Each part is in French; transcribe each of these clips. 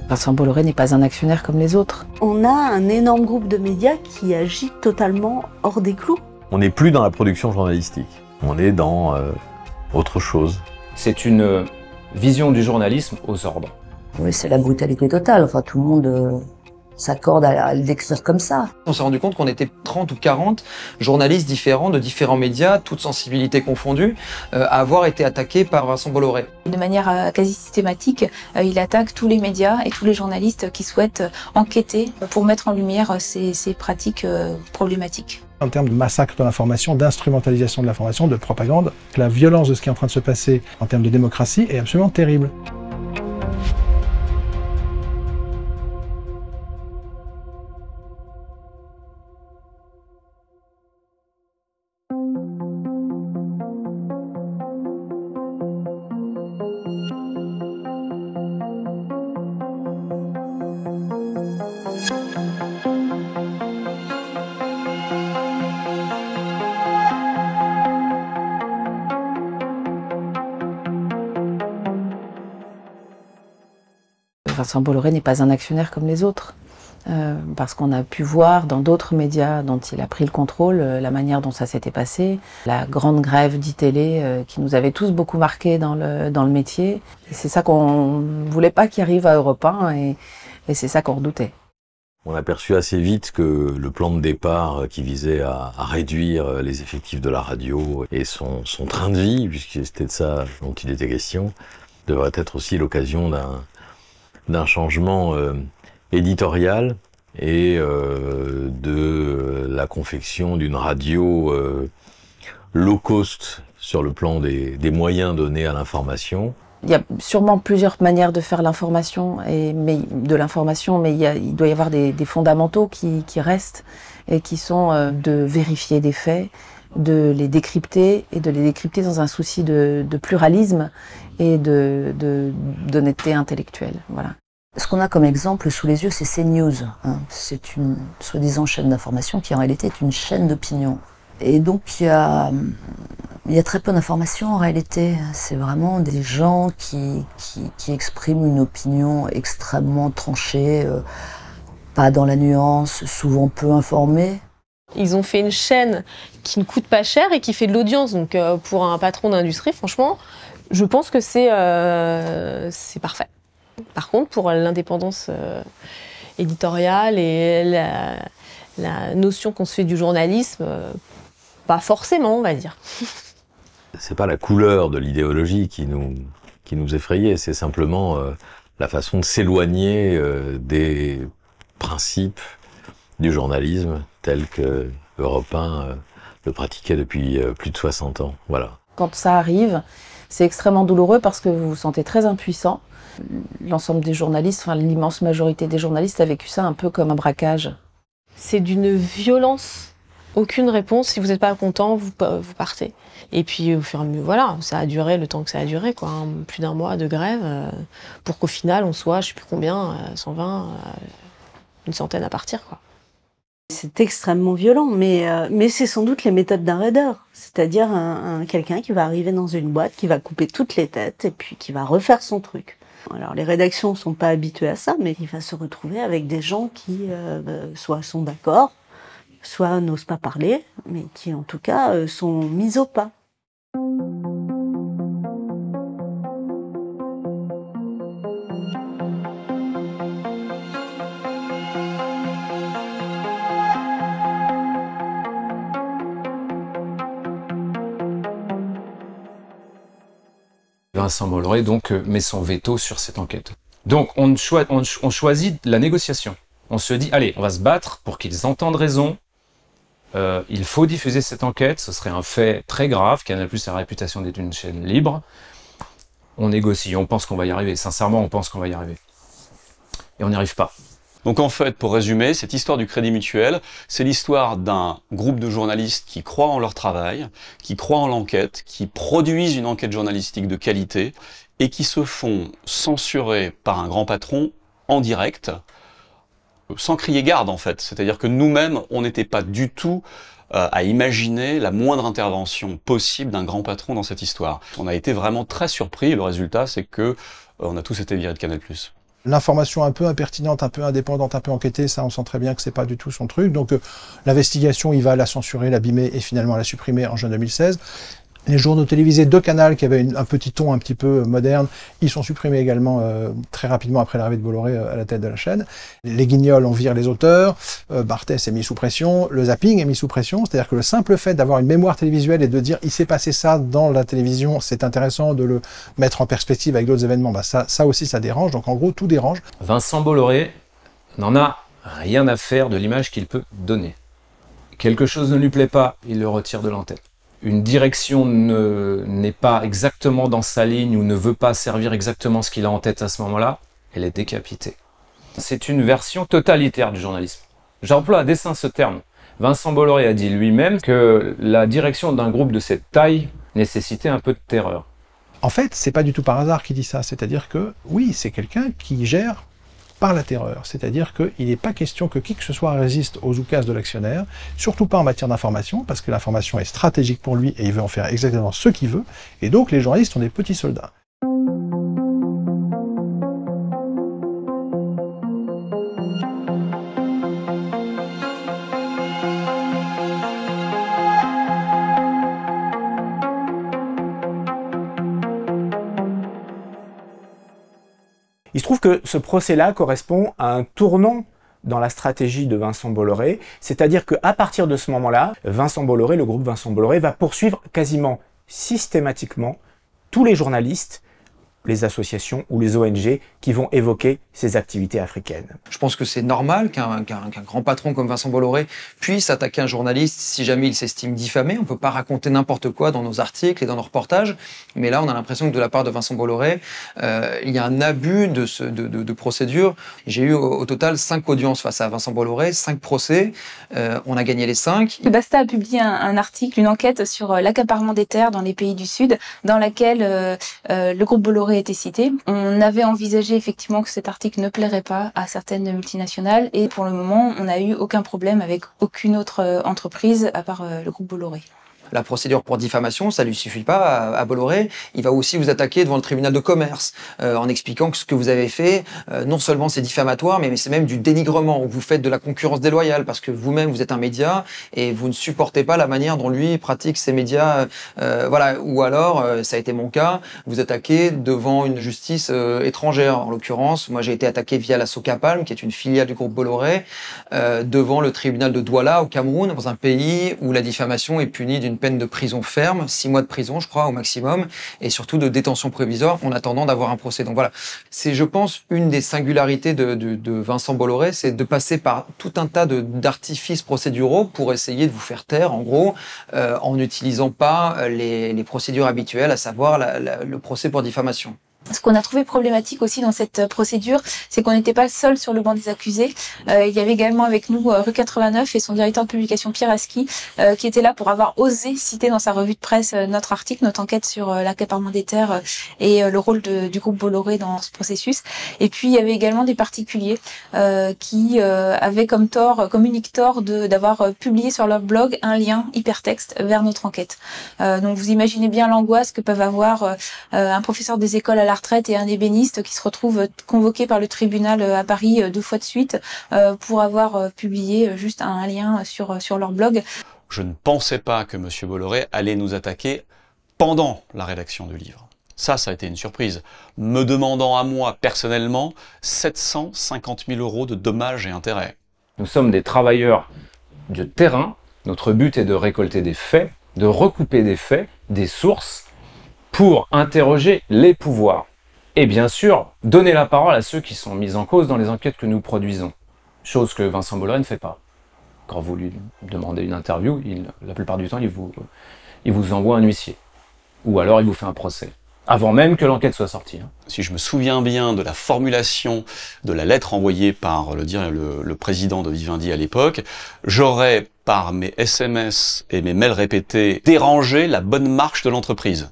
Vincent Bolloré n'est pas un actionnaire comme les autres. On a un énorme groupe de médias qui agit totalement hors des clous. On n'est plus dans la production journalistique, on est dans autre chose. C'est une vision du journalisme aux ordres. Oui, c'est la brutalité totale. Enfin, tout le monde s'accorde à le décrire comme ça. On s'est rendu compte qu'on était 30 ou 40 journalistes différents, de différents médias, toutes sensibilités confondues, à avoir été attaqués par Vincent Bolloré. De manière quasi systématique, il attaque tous les médias et tous les journalistes qui souhaitent enquêter pour mettre en lumière ces pratiques problématiques. En termes de massacre de l'information, d'instrumentalisation de l'information, de propagande, la violence de ce qui est en train de se passer en termes de démocratie est absolument terrible. Vincent Bolloré n'est pas un actionnaire comme les autres, parce qu'on a pu voir dans d'autres médias dont il a pris le contrôle, la manière dont ça s'était passé, la grande grève d'e-télé qui nous avait tous beaucoup marqués dans le métier. C'est ça qu'on ne voulait pas qu'il arrive à Europe 1 et c'est ça qu'on redoutait. On a aperçu assez vite que le plan de départ qui visait à réduire les effectifs de la radio et son train de vie, puisque c'était de ça dont il était question, devrait être aussi l'occasion d'un changement éditorial et de la confection d'une radio low cost sur le plan des moyens donnés à l'information. Il y a sûrement plusieurs manières de faire l'information, mais il doit y avoir des fondamentaux qui restent et qui sont de vérifier des faits, de les décrypter et de les décrypter dans un souci de pluralisme et d'honnêteté intellectuelle. Voilà. Ce qu'on a comme exemple sous les yeux, c'est CNews. C'est une soi-disant chaîne d'information qui en réalité est une chaîne d'opinion. Et donc il y a très peu d'informations en réalité. C'est vraiment des gens qui expriment une opinion extrêmement tranchée, pas dans la nuance, souvent peu informée. Ils ont fait une chaîne qui ne coûte pas cher et qui fait de l'audience. Donc pour un patron d'industrie, franchement, je pense que c'est parfait. Par contre, pour l'indépendance éditoriale et la notion qu'on se fait du journalisme, pas forcément, on va dire. C'est pas la couleur de l'idéologie qui nous effrayait, c'est simplement la façon de s'éloigner des principes du journalisme tel que Europe 1 le pratiquait depuis plus de 60 ans. Voilà. Quand ça arrive, c'est extrêmement douloureux parce que vous vous sentez très impuissant. L'ensemble des journalistes, enfin l'immense majorité des journalistes a vécu ça un peu comme un braquage. C'est d'une violence. Aucune réponse, si vous n'êtes pas content, vous partez. Et puis au fur et à mesure, voilà, ça a duré le temps que ça a duré, quoi, plus d'1 mois de grève, pour qu'au final on soit, je sais plus combien, 120, une centaine à partir, quoi. C'est extrêmement violent, mais c'est sans doute les méthodes d'un raideur. C'est-à-dire quelqu'un qui va arriver dans une boîte, qui va couper toutes les têtes et puis qui va refaire son truc. Alors les rédactions sont pas habituées à ça, mais il va se retrouver avec des gens qui soit sont d'accord, soit n'osent pas parler, mais qui en tout cas sont mis au pas. Vincent Bolloré donc met son veto sur cette enquête. Donc on choisit la négociation. On se dit, allez, on va se battre pour qu'ils entendent raison. Il faut diffuser cette enquête, ce serait un fait très grave. Canal+ a la réputation d'être une chaîne libre. On négocie, on pense qu'on va y arriver. Sincèrement, on pense qu'on va y arriver. Et on n'y arrive pas. Donc en fait, pour résumer, cette histoire du Crédit Mutuel, c'est l'histoire d'un groupe de journalistes qui croient en leur travail, qui croient en l'enquête, qui produisent une enquête journalistique de qualité et qui se font censurer par un grand patron en direct, sans crier garde en fait. C'est-à-dire que nous-mêmes, on n'était pas du tout à imaginer la moindre intervention possible d'un grand patron dans cette histoire. On a été vraiment très surpris et le résultat, c'est que on a tous été virés de Canal+. L'information un peu impertinente, un peu indépendante, un peu enquêtée, ça on sent très bien que c'est pas du tout son truc. Donc l'investigation, il va la censurer, l'abîmer et finalement la supprimer en juin 2016. Les journaux télévisés de Canal, qui avaient un petit ton un petit peu moderne, ils sont supprimés également très rapidement après l'arrivée de Bolloré à la tête de la chaîne. Les Guignols, on vire les auteurs, Barthès est mis sous pression, le zapping est mis sous pression, c'est-à-dire que le simple fait d'avoir une mémoire télévisuelle et de dire il s'est passé ça dans la télévision, c'est intéressant de le mettre en perspective avec d'autres événements, bah ça aussi ça dérange, donc en gros tout dérange. Vincent Bolloré n'en a rien à faire de l'image qu'il peut donner. Quelque chose ne lui plaît pas, il le retire de l'antenne. Une direction n'est pas exactement dans sa ligne ou ne veut pas servir exactement ce qu'il a en tête à ce moment-là, elle est décapitée. C'est une version totalitaire du journalisme. J'emploie à dessein ce terme. Vincent Bolloré a dit lui-même que la direction d'un groupe de cette taille nécessitait un peu de terreur. En fait, c'est pas du tout par hasard qu'il dit ça, c'est-à-dire que oui, c'est quelqu'un qui gère par la terreur, c'est-à-dire qu'il n'est pas question que qui que ce soit résiste aux oukases de l'actionnaire, surtout pas en matière d'information, parce que l'information est stratégique pour lui et il veut en faire exactement ce qu'il veut, et donc les journalistes sont des petits soldats. Il se trouve que ce procès-là correspond à un tournant dans la stratégie de Vincent Bolloré, c'est-à-dire qu'à partir de ce moment-là, Vincent Bolloré, le groupe Vincent Bolloré, va poursuivre quasiment systématiquement tous les journalistes, les associations ou les ONG qui vont évoquer ces activités africaines. Je pense que c'est normal qu'un grand patron comme Vincent Bolloré puisse attaquer un journaliste si jamais il s'estime diffamé. On ne peut pas raconter n'importe quoi dans nos articles et dans nos reportages, mais là on a l'impression que de la part de Vincent Bolloré, il y a un abus de procédure. J'ai eu au total 5 audiences face à Vincent Bolloré, 5 procès, on a gagné les 5. Basta a publié un article, une enquête sur l'accaparement des terres dans les pays du Sud, dans laquelle le groupe Bolloré était cité. On avait envisagé effectivement que cet article ne plairait pas à certaines multinationales et pour le moment, on n'a eu aucun problème avec aucune autre entreprise à part le groupe Bolloré. La procédure pour diffamation, ça lui suffit pas à Bolloré. Il va aussi vous attaquer devant le tribunal de commerce en expliquant que ce que vous avez fait, non seulement c'est diffamatoire, mais c'est même du dénigrement. Vous faites de la concurrence déloyale parce que vous-même vous êtes un média et vous ne supportez pas la manière dont lui pratique ses médias. Voilà. Ou alors, ça a été mon cas, vous attaquez devant une justice étrangère. En l'occurrence, moi j'ai été attaqué via la Socapalm, qui est une filiale du groupe Bolloré, devant le tribunal de Douala au Cameroun, dans un pays où la diffamation est punie d'une peine de prison ferme, 6 mois de prison, je crois, au maximum, et surtout de détention provisoire en attendant d'avoir un procès. Donc voilà, c'est, je pense, une des singularités de Vincent Bolloré, c'est de passer par tout un tas d'artifices procéduraux pour essayer de vous faire taire, en gros, en n'utilisant pas les procédures habituelles, à savoir le procès pour diffamation. Ce qu'on a trouvé problématique aussi dans cette procédure, c'est qu'on n'était pas seul sur le banc des accusés. Il y avait également avec nous Rue 89 et son directeur de publication Pierre Aski, qui était là pour avoir osé citer dans sa revue de presse notre article, notre enquête sur l'accaparement des terres et le rôle du groupe Bolloré dans ce processus. Et puis il y avait également des particuliers qui avaient comme unique tort d'avoir publié sur leur blog un lien hypertexte vers notre enquête. Donc vous imaginez bien l'angoisse que peuvent avoir un professeur des écoles à la retraite et un ébéniste qui se retrouve convoqué par le tribunal à Paris 2 fois de suite pour avoir publié juste un lien sur leur blog. Je ne pensais pas que M. Bolloré allait nous attaquer pendant la rédaction du livre. Ça a été une surprise, me demandant à moi personnellement 750 000 € de dommages et intérêts. Nous sommes des travailleurs de terrain, notre but est de récolter des faits, de recouper des faits, des sources, pour interroger les pouvoirs. Et bien sûr, donner la parole à ceux qui sont mis en cause dans les enquêtes que nous produisons. Chose que Vincent Bolloré ne fait pas. Quand vous lui demandez une interview, la plupart du temps, il vous envoie un huissier. Ou alors il vous fait un procès. Avant même que l'enquête soit sortie. Si je me souviens bien de la formulation de la lettre envoyée par le président de Vivendi à l'époque, j'aurais, par mes SMS et mes mails répétés, dérangé la bonne marche de l'entreprise.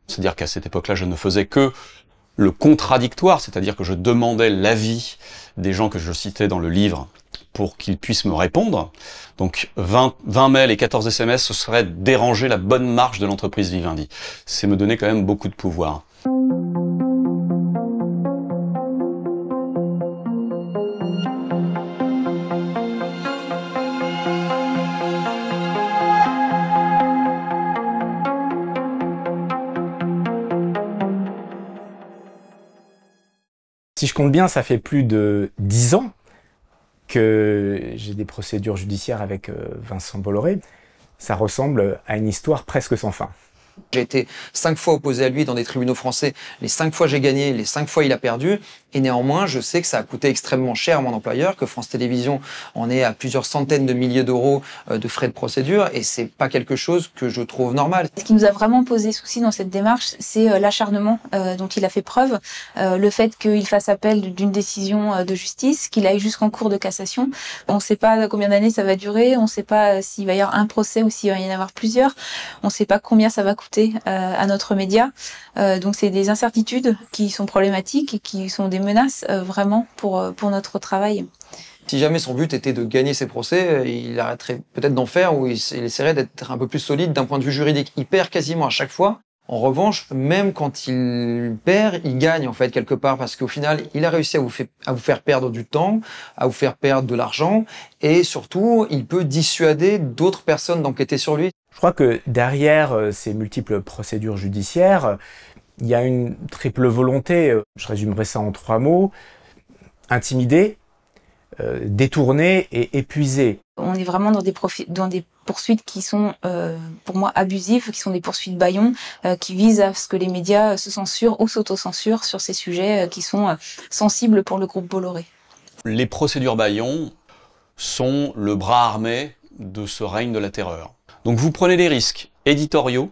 C'est-à-dire qu'à cette époque-là, je ne faisais que le contradictoire, c'est-à-dire que je demandais l'avis des gens que je citais dans le livre pour qu'ils puissent me répondre. Donc 20 mails et 14 SMS, ce serait déranger la bonne marche de l'entreprise Vivendi. C'est me donner quand même beaucoup de pouvoir. Si je compte bien, ça fait plus de 10 ans que j'ai des procédures judiciaires avec Vincent Bolloré. Ça ressemble à une histoire presque sans fin. J'ai été 5 fois opposé à lui dans des tribunaux français. Les 5 fois j'ai gagné, les 5 fois il a perdu. Et néanmoins, je sais que ça a coûté extrêmement cher à mon employeur, que France Télévisions en est à plusieurs centaines de milliers d'euros de frais de procédure. Et c'est pas quelque chose que je trouve normal. Ce qui nous a vraiment posé souci dans cette démarche, c'est l'acharnement dont il a fait preuve, le fait qu'il fasse appel d'une décision de justice, qu'il aille jusqu'en cour de cassation. On ne sait pas combien d'années ça va durer, on ne sait pas s'il va y avoir un procès ou s'il va y en avoir plusieurs. On ne sait pas combien ça va coûter à notre média. Donc c'est des incertitudes qui sont problématiques et qui sont des menaces vraiment pour notre travail. Si jamais son but était de gagner ses procès, il arrêterait peut-être d'en faire ou il essaierait d'être un peu plus solide d'un point de vue juridique. Il perd quasiment à chaque fois. En revanche, même quand il perd, il gagne en fait quelque part parce qu'au final, il a réussi à vous faire perdre du temps, à vous faire perdre de l'argent et surtout, il peut dissuader d'autres personnes d'enquêter sur lui. Je crois que derrière ces multiples procédures judiciaires, il y a une triple volonté, je résumerai ça en 3 mots, intimider, détourner et épuiser. On est vraiment dans des poursuites qui sont, pour moi, abusives, qui sont des poursuites bâillons, qui visent à ce que les médias se censurent ou s'autocensurent sur ces sujets qui sont sensibles pour le groupe Bolloré. Les procédures bâillons sont le bras armé de ce règne de la terreur. Donc vous prenez des risques éditoriaux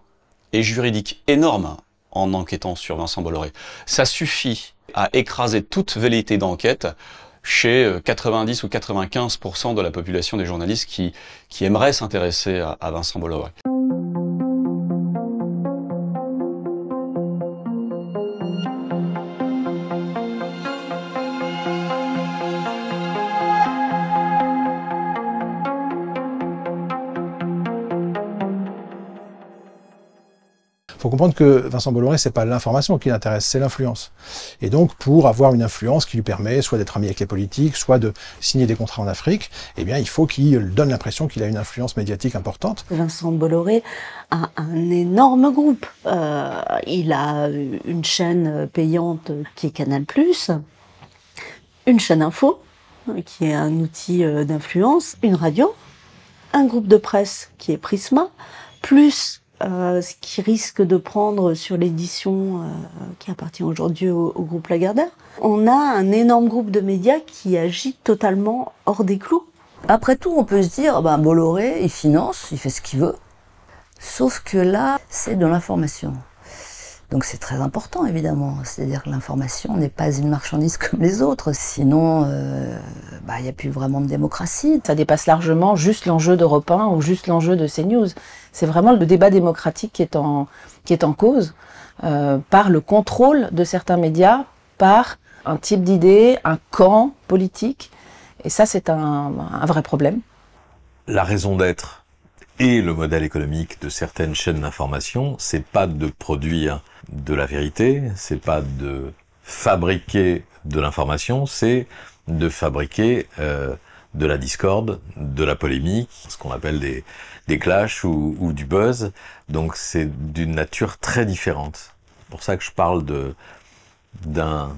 et juridiques énormes en enquêtant sur Vincent Bolloré. Ça suffit à écraser toute velléité d'enquête chez 90 ou 95% de la population des journalistes qui aimeraient s'intéresser à Vincent Bolloré. Il faut comprendre que Vincent Bolloré, c'est pas l'information qui l'intéresse, c'est l'influence. Et donc, pour avoir une influence qui lui permet soit d'être ami avec les politiques, soit de signer des contrats en Afrique, eh bien, il faut qu'il donne l'impression qu'il a une influence médiatique importante. Vincent Bolloré a un énorme groupe. Il a une chaîne payante qui est Canal+, une chaîne info, qui est un outil d'influence, une radio, un groupe de presse qui est Prisma, plus ce qui risque de prendre sur l'édition qui appartient aujourd'hui au groupe Lagardère. On a un énorme groupe de médias qui agit totalement hors des clous. Après tout, on peut se dire, ben, Bolloré, il finance, il fait ce qu'il veut. Sauf que là, c'est de l'information. Donc c'est très important, évidemment. C'est-à-dire que l'information n'est pas une marchandise comme les autres. Sinon, il n'y a plus vraiment de démocratie. Ça dépasse largement juste l'enjeu d'Europe 1 ou juste l'enjeu de CNews. C'est vraiment le débat démocratique qui est en cause par le contrôle de certains médias, par un type d'idée, un camp politique. Et ça, c'est un vrai problème. La raison d'être et le modèle économique de certaines chaînes d'information, c'est pas de produire de la vérité, c'est pas de fabriquer de l'information, c'est de fabriquer de la discorde, de la polémique, ce qu'on appelle des clashs ou du buzz. Donc c'est d'une nature très différente. C'est pour ça que je parle d'un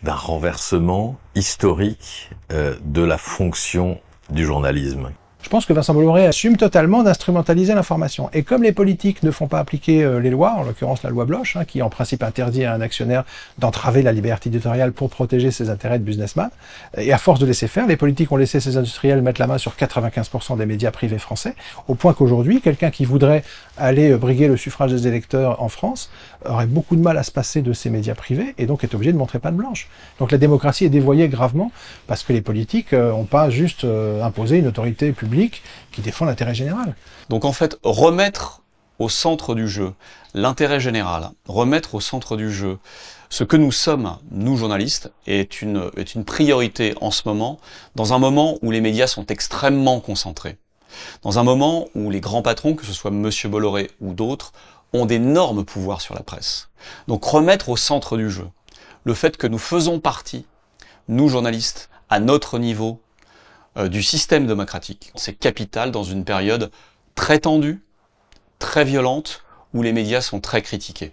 renversement historique de la fonction du journalisme. Je pense que Vincent Bolloré assume totalement d'instrumentaliser l'information. Et comme les politiques ne font pas appliquer les lois, en l'occurrence la loi Bloch, qui en principe interdit à un actionnaire d'entraver la liberté éditoriale pour protéger ses intérêts de businessman, et à force de laisser faire, les politiques ont laissé ces industriels mettre la main sur 95% des médias privés français, au point qu'aujourd'hui, quelqu'un qui voudrait aller briguer le suffrage des électeurs en France aurait beaucoup de mal à se passer de ces médias privés et donc est obligé de montrer patte blanche. Donc la démocratie est dévoyée gravement parce que les politiques n'ont pas juste imposé une autorité publique qui défend l'intérêt général. Donc en fait, remettre au centre du jeu l'intérêt général, remettre au centre du jeu ce que nous sommes, nous journalistes, est une priorité en ce moment, dans un moment où les médias sont extrêmement concentrés, dans un moment où les grands patrons, que ce soit Monsieur Bolloré ou d'autres, ont d'énormes pouvoirs sur la presse. Donc remettre au centre du jeu le fait que nous faisons partie, nous journalistes, à notre niveau, du système démocratique. C'est capital dans une période très tendue, très violente, où les médias sont très critiqués.